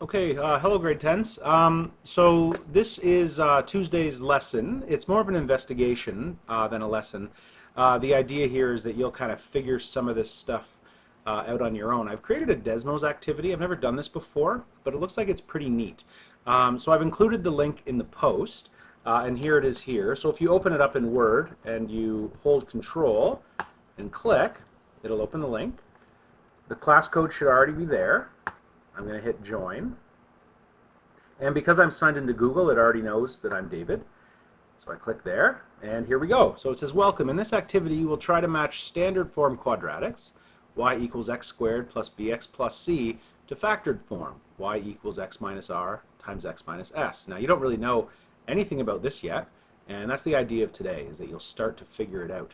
Okay, hello grade 10s. So this is Tuesday's lesson. It's more of an investigation than a lesson. The idea here is that you'll kind of figure some of this stuff out on your own. I've created a Desmos activity. I've never done this before, but it looks like it's pretty neat. So I've included the link in the post, and here it is here. So if you open it up in Word and you hold Control and click, it'll open the link. The class code should already be there. I'm going to hit join. And because I'm signed into Google, it already knows that I'm David. So I click there, and here we go. So it says, welcome. In this activity, you will try to match standard form quadratics, y equals x squared plus bx plus c, to factored form, y equals x minus r times x minus s. Now, you don't really know anything about this yet, and that's the idea of today, is that you'll start to figure it out.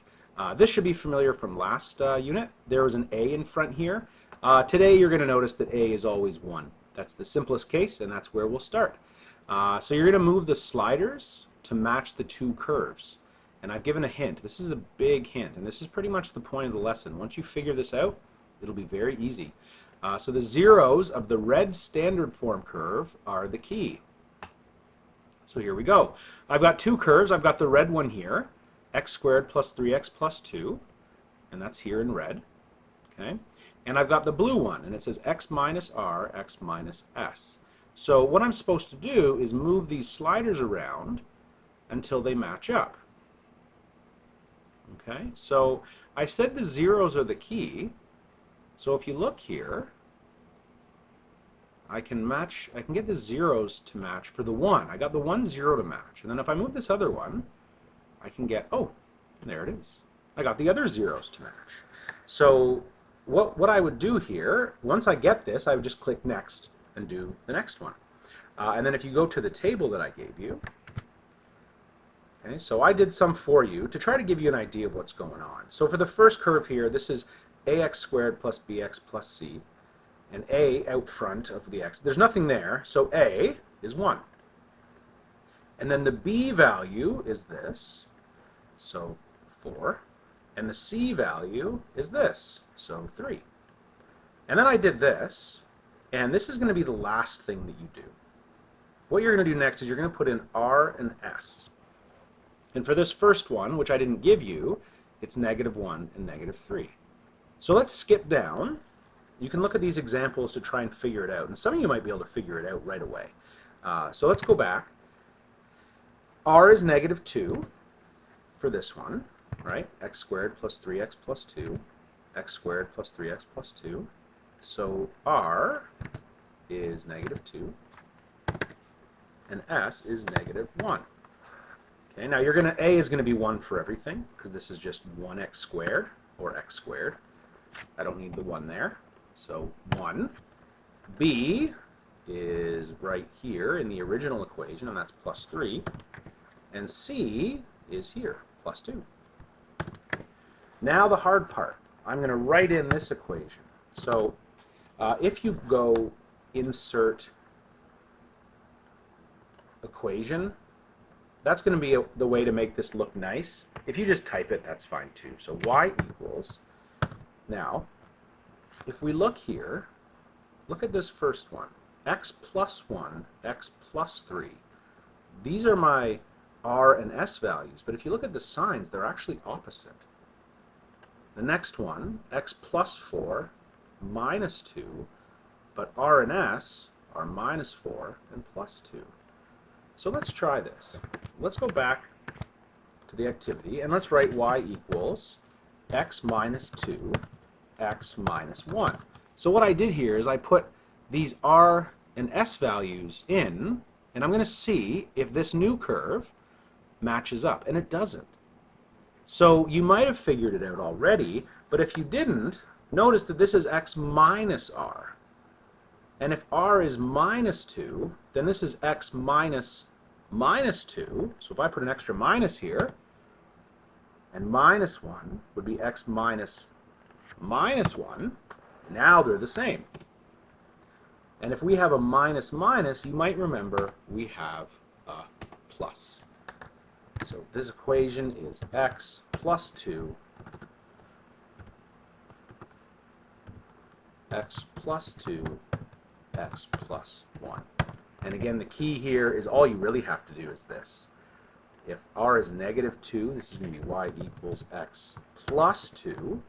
This should be familiar from last unit. There was an a in front here. Today, you're going to notice that a is always 1. That's the simplest case, and that's where we'll start. So you're going to move the sliders to match the two curves. And I've given a hint. This is a big hint, and this is pretty much the point of the lesson. Once you figure this out, it'll be very easy. So the zeros of the red standard form curve are the key. So here we go. I've got two curves. I've got the red one here, x squared plus 3x plus 2, and that's here in red. Okay. And I've got the blue one, and it says x minus r, x minus s. So what I'm supposed to do is move these sliders around until they match up. Okay, so I said the zeros are the key. So if you look here, I can get the zeros to match for the 1. I got the 1 0 to match. And then if I move this other one, I can get, oh, there it is. I got the other zeros to match. So what I would do here, once I get this, I would just click next and do the next one. And then if you go to the table that I gave you, okay, so I did some for you to try to give you an idea of what's going on. So for the first curve here, this is ax squared plus bx plus c, and a out front of the x. There's nothing there, so a is 1. And then the b value is this, so 4. And the c value is this, so 3. And then I did this, and this is going to be the last thing that you do. What you're going to do next is you're going to put in r and s. And for this first one, which I didn't give you, it's -1 and -3. So let's skip down. You can look at these examples to try and figure it out. And some of you might be able to figure it out right away. So let's go back. R is -2 for this one, right? X squared plus 3x plus 2. X squared plus 3x plus 2. So r is -2. And s is -1. Okay, now A is going to be 1 for everything, because this is just 1x squared, or x squared. I don't need the 1 there. So 1. B is right here in the original equation, and that's plus 3. And C is here, plus 2. Now the hard part. I'm going to write in this equation. So if you go insert equation, that's going to be the way to make this look nice. If you just type it, that's fine too. So y equals, now, if we look here, look at this first one, x plus 1, x plus 3. These are my r and s values, but if you look at the signs, they're actually opposite. The next one, x plus 4, minus 2, but r and s are -4 and plus 2. So let's try this. Let's go back to the activity, and let's write y equals x minus 2, x minus 1. So what I did here is I put these r and s values in, and I'm going to see if this new curve matches up, and it doesn't. So you might have figured it out already, but if you didn't, notice that this is x minus r. And if r is -2, then this is x minus -2. So if I put an extra minus here, and -1 would be x minus -1, now they're the same. And if we have a minus minus, you might remember we have a plus. So this equation is x plus 2, x plus 2 x plus 1. And again, the key here is all you really have to do is this. If r is negative 2, this is going to be y equals x plus 2.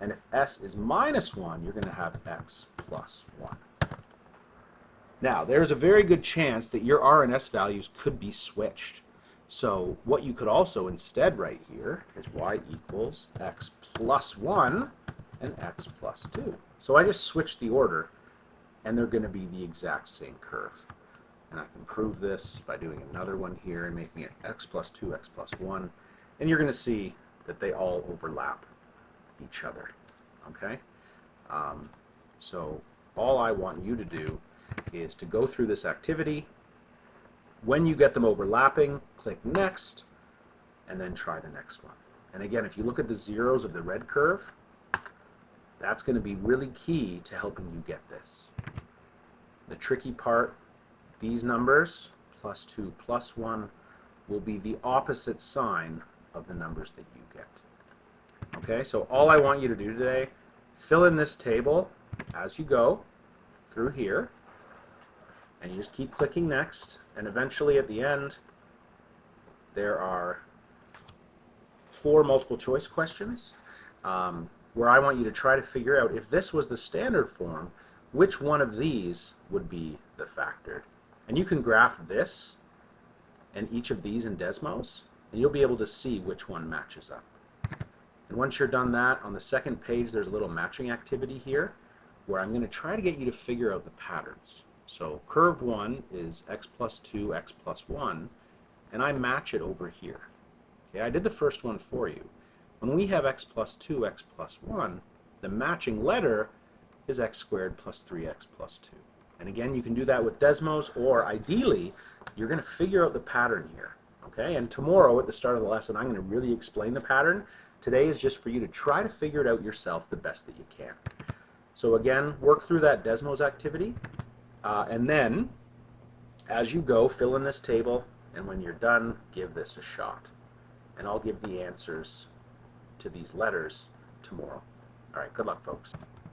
And if s is minus 1, you're going to have x plus 1. Now, there's a very good chance that your r and s values could be switched. So what you could also instead write here is y equals x plus 1 and x plus 2. So I just switched the order, and they're going to be the exact same curve. And I can prove this by doing another one here and making it x plus 2, x plus 1. And you're going to see that they all overlap each other. Okay? So all I want you to do is to go through this activity. When you get them overlapping, click Next, and then try the next one. And again, if you look at the zeros of the red curve, that's going to be really key to helping you get this. The tricky part, these numbers, plus 2, plus 1, will be the opposite sign of the numbers that you get. Okay, so all I want you to do today, fill in this table as you go through here, and you just keep clicking Next, and eventually at the end, there are 4 multiple choice questions where I want you to try to figure out if this was the standard form, which one of these would be the factored. And you can graph this and each of these in Desmos, and you'll be able to see which one matches up. And once you're done that, on the second page there's a little matching activity here where I'm going to try to get you to figure out the patterns. So curve 1 is x plus 2, x plus 1, and I match it over here. Okay, I did the first one for you. When we have x plus 2, x plus 1, the matching letter is x squared plus 3x plus 2. And again, you can do that with Desmos, or ideally, you're going to figure out the pattern here. Okay, and tomorrow at the start of the lesson, I'm going to really explain the pattern. Today is just for you to try to figure it out yourself the best that you can. So again, work through that Desmos activity, and then as you go, fill in this table, and when you're done, give this a shot. And I'll give the answers to these letters tomorrow. All right, good luck, folks.